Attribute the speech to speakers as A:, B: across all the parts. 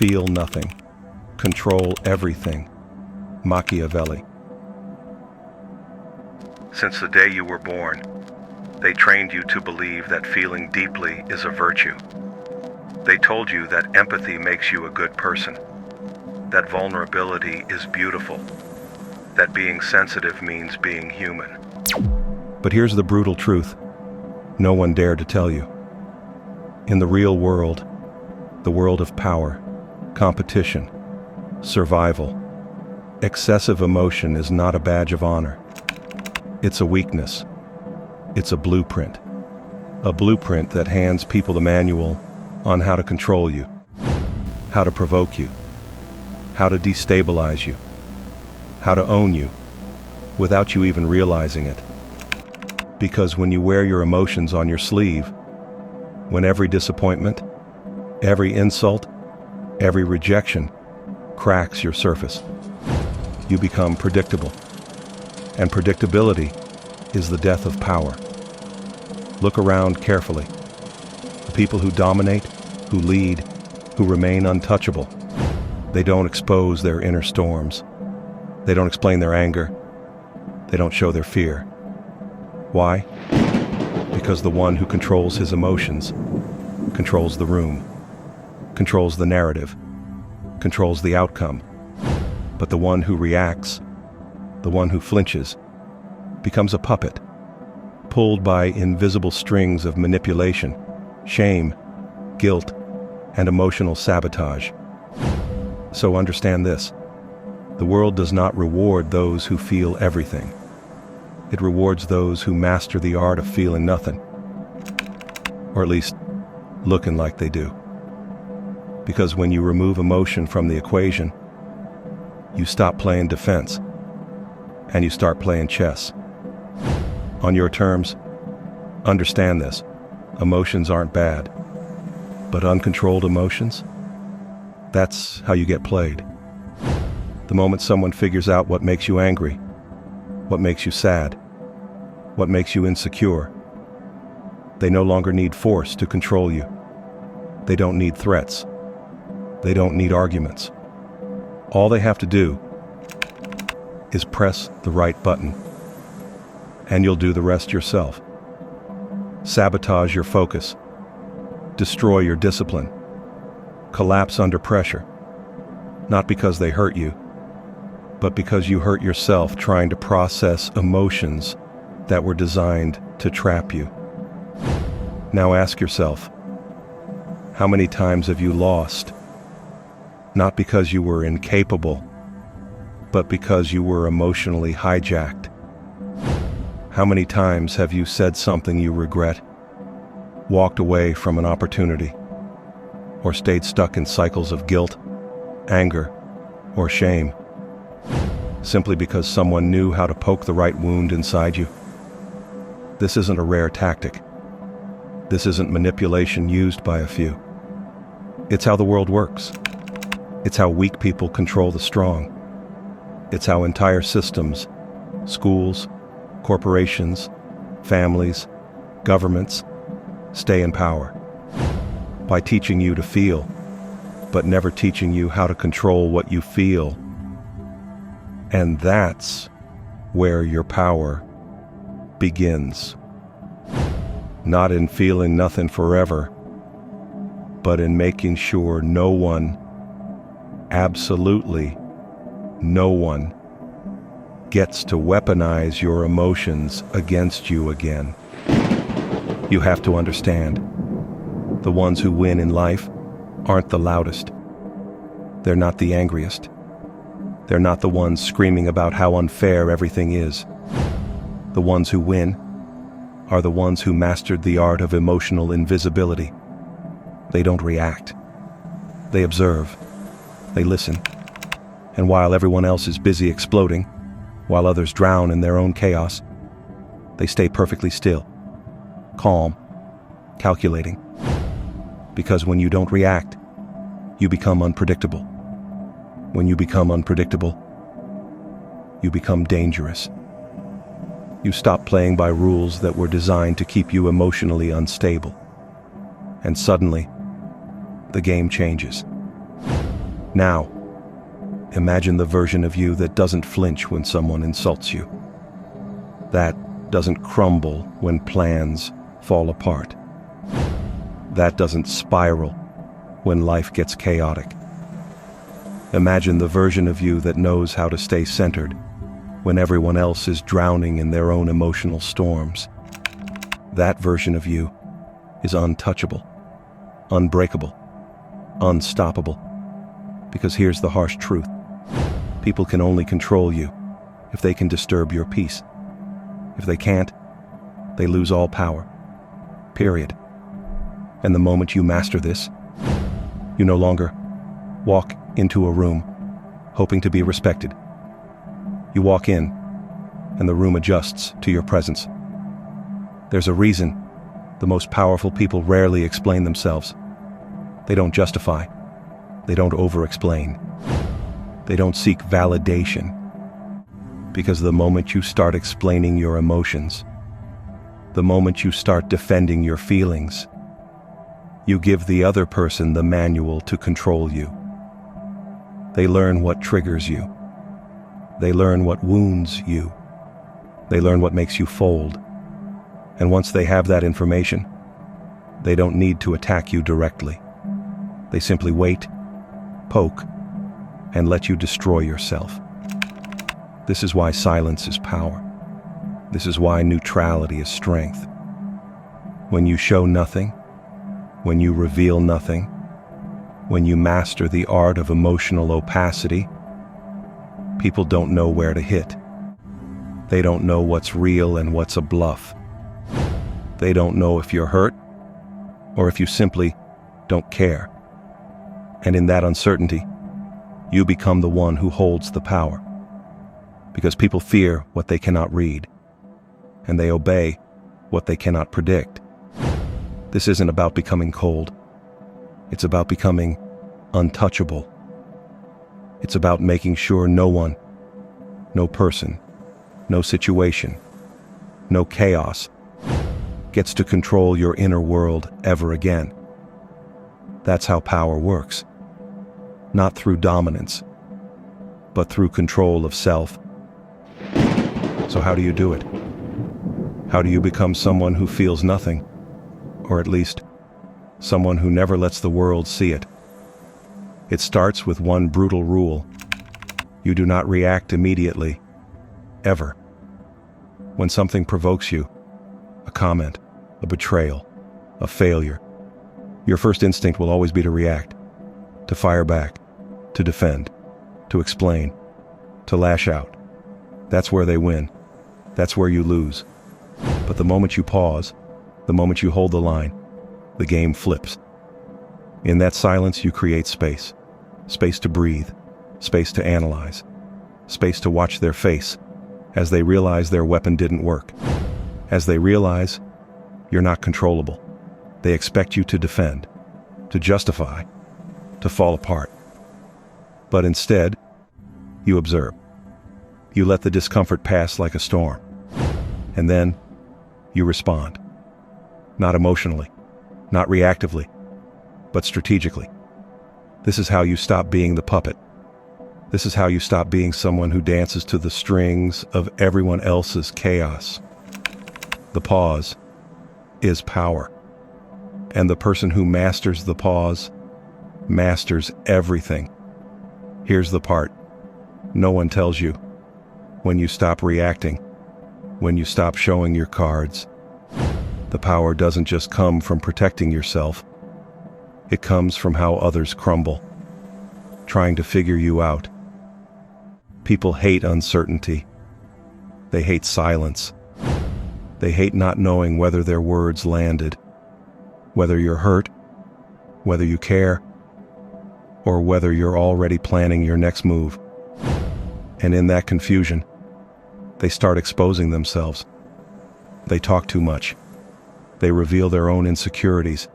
A: Feel nothing. Control everything. Machiavelli. Since the day you were born, they trained you to believe that feeling deeply is a virtue. They told you that empathy makes you a good person, that vulnerability is beautiful, that being sensitive means being human. But here's the brutal truth no one dared to tell you. In the real world, the world of power, competition, survival, excessive emotion is not a badge of honor. It's a weakness. It's a blueprint that hands people the manual on how to control you, how to provoke you, how to destabilize you, how to own you, without you even realizing it. Because when you wear your emotions on your sleeve, when every disappointment, every insult, every rejection cracks your surface, you become predictable. And predictability is the death of power. Look around carefully. The people who dominate, who lead, who remain untouchable, they don't expose their inner storms. They don't explain their anger. They don't show their fear. Why? Because the one who controls his emotions controls the room, controls the narrative, controls the outcome. But the one who reacts, the one who flinches, becomes a puppet, pulled by invisible strings of manipulation, shame, guilt, and emotional sabotage. So understand this: the world does not reward those who feel everything. It rewards those who master the art of feeling nothing, or at least looking like they do. Because when you remove emotion from the equation, you stop playing defense, and you start playing chess. On your terms. Understand this: emotions aren't bad, but uncontrolled emotions, that's how you get played. The moment someone figures out what makes you angry, what makes you sad, what makes you insecure, they no longer need force to control you. They don't need threats. They don't need arguments. All they have to do is press the right button, and you'll do the rest yourself. Sabotage your focus, destroy your discipline, collapse under pressure, not because they hurt you, but because you hurt yourself trying to process emotions that were designed to trap you. Now ask yourself, how many times have you lost? Not because you were incapable, but because you were emotionally hijacked. How many times have you said something you regret, walked away from an opportunity, or stayed stuck in cycles of guilt, anger, or shame, simply because someone knew how to poke the right wound inside you? This isn't a rare tactic. This isn't manipulation used by a few. It's how the world works. It's how weak people control the strong. It's how entire systems, schools, corporations, families, governments, stay in power. By teaching you to feel, but never teaching you how to control what you feel. And that's where your power begins. Not in feeling nothing forever, but in making sure no one, absolutely no one, gets to weaponize your emotions against you again. You have to understand, the ones who win in life aren't the loudest. They're not the angriest. They're not the ones screaming about how unfair everything is. The ones who win are the ones who mastered the art of emotional invisibility. They don't react. They observe. They listen. And while everyone else is busy exploding, while others drown in their own chaos, they stay perfectly still, calm, calculating. Because when you don't react, you become unpredictable. When you become unpredictable, you become dangerous. You stop playing by rules that were designed to keep you emotionally unstable. And suddenly, the game changes. Now, imagine the version of you that doesn't flinch when someone insults you, that doesn't crumble when plans fall apart, that doesn't spiral when life gets chaotic. Imagine the version of you that knows how to stay centered when everyone else is drowning in their own emotional storms. That version of you is untouchable, unbreakable, unstoppable. Because here's the harsh truth. People can only control you if they can disturb your peace. If they can't, they lose all power. Period. And the moment you master this, you no longer walk into a room hoping to be respected. You walk in, and the room adjusts to your presence. There's a reason the most powerful people rarely explain themselves. They don't justify. They don't over-explain. They don't seek validation. Because the moment you start explaining your emotions, the moment you start defending your feelings, you give the other person the manual to control you. They learn what triggers you. They learn what wounds you. They learn what makes you fold. And once they have that information, they don't need to attack you directly. They simply wait, poke, and let you destroy yourself. This is why silence is power. This is why neutrality is strength. When you show nothing, when you reveal nothing, when you master the art of emotional opacity, people don't know where to hit. They don't know what's real and what's a bluff. They don't know if you're hurt or if you simply don't care. And in that uncertainty, you become the one who holds the power. Because people fear what they cannot read, and they obey what they cannot predict. This isn't about becoming cold. It's about becoming untouchable. It's about making sure no one, no person, no situation, no chaos gets to control your inner world ever again. That's how power works. Not through dominance, but through control of self. So how do you do it? How do you become someone who feels nothing? Or at least, someone who never lets the world see it? It starts with one brutal rule. You do not react immediately, ever. When something provokes you, a comment, a betrayal, a failure, your first instinct will always be to react, to fire back, to defend, to explain, to lash out. That's where they win. That's where you lose. But the moment you pause, the moment you hold the line, the game flips. In that silence, you create space. Space to breathe, space to analyze, space to watch their face as they realize their weapon didn't work. As they realize you're not controllable. They expect you to defend, to justify, to fall apart. But instead, you observe. You let the discomfort pass like a storm. And then, you respond. Not emotionally, not reactively, but strategically. This is how you stop being the puppet. This is how you stop being someone who dances to the strings of everyone else's chaos. The pause is power. And the person who masters the pause masters everything. Here's the part no one tells you. When you stop reacting, when you stop showing your cards, the power doesn't just come from protecting yourself. It comes from how others crumble, trying to figure you out. People hate uncertainty. They hate silence. They hate not knowing whether their words landed, whether you're hurt, whether you care, or whether you're already planning your next move. And in that confusion, they start exposing themselves. They talk too much. They reveal their own insecurities.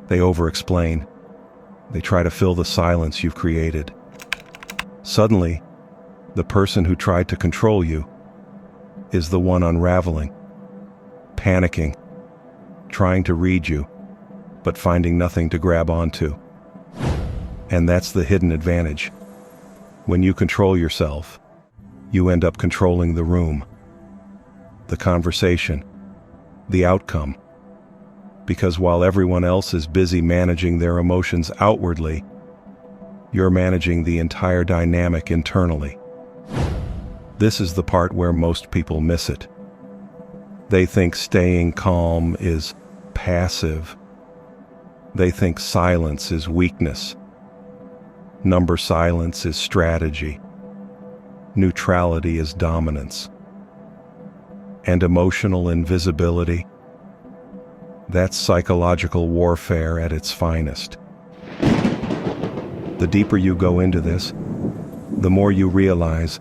A: They over-explain. They try to fill the silence you've created. Suddenly, the person who tried to control you is the one unraveling, panicking, trying to read you, but finding nothing to grab onto. And that's the hidden advantage. When you control yourself, you end up controlling the room, the conversation, the outcome. Because while everyone else is busy managing their emotions outwardly, you're managing the entire dynamic internally. This is the part where most people miss it. They think staying calm is passive. They think silence is weakness. Number silence is strategy. Neutrality is dominance. And emotional invisibility, that's psychological warfare at its finest. The deeper you go into this, the more you realize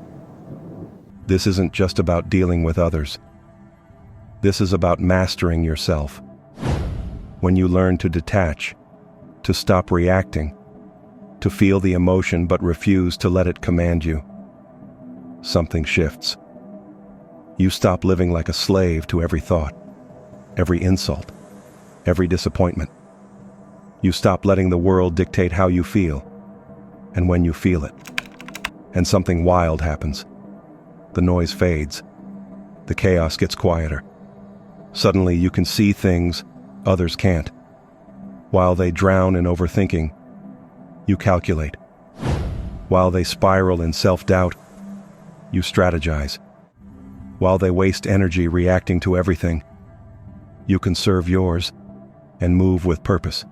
A: this isn't just about dealing with others. This is about mastering yourself. When you learn to detach, to stop reacting, to feel the emotion but refuse to let it command you, something shifts. You stop living like a slave to every thought, every insult, every disappointment. You stop letting the world dictate how you feel and when you feel it. And something wild happens. The noise fades. The chaos gets quieter. Suddenly you can see things others can't. While they drown in overthinking, you calculate. While they spiral in self-doubt, you strategize. While they waste energy reacting to everything, you conserve yours and move with purpose.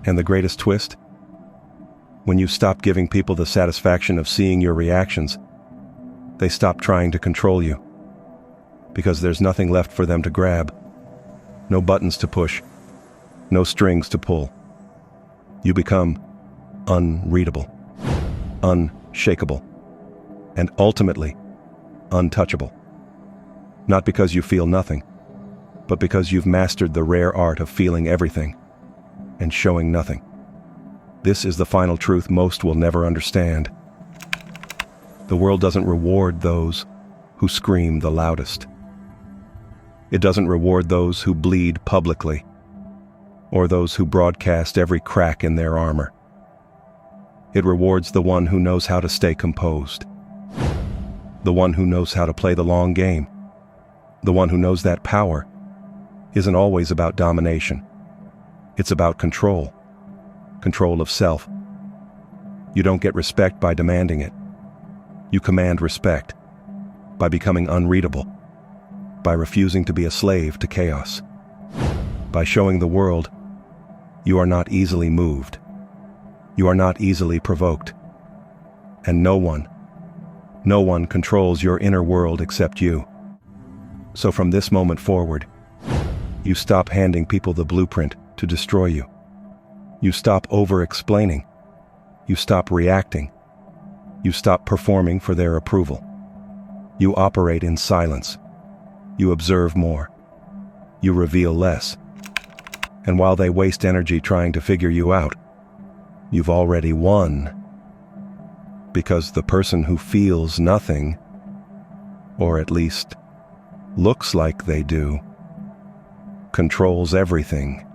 A: And the greatest twist? When you stop giving people the satisfaction of seeing your reactions, they stop trying to control you. Because there's nothing left for them to grab. No buttons to push. No strings to pull. You become unreadable, unshakable, and ultimately untouchable. Not because you feel nothing, but because you've mastered the rare art of feeling everything and showing nothing. This is the final truth most will never understand. The world doesn't reward those who scream the loudest. It doesn't reward those who bleed publicly, or those who broadcast every crack in their armor. It rewards the one who knows how to stay composed, the one who knows how to play the long game, the one who knows that power isn't always about domination. It's about control of self. You don't get respect by demanding it. You command respect by becoming unreadable, by refusing to be a slave to chaos, by showing the world you are not easily moved, you are not easily provoked, and no one controls your inner world except you. So from this moment forward, you stop handing people the blueprint to destroy you. You stop over-explaining. You stop reacting. You stop performing for their approval. You operate in silence. You observe more. You reveal less. And while they waste energy trying to figure you out, you've already won. Because the person who feels nothing, or at least looks like they do, controls everything.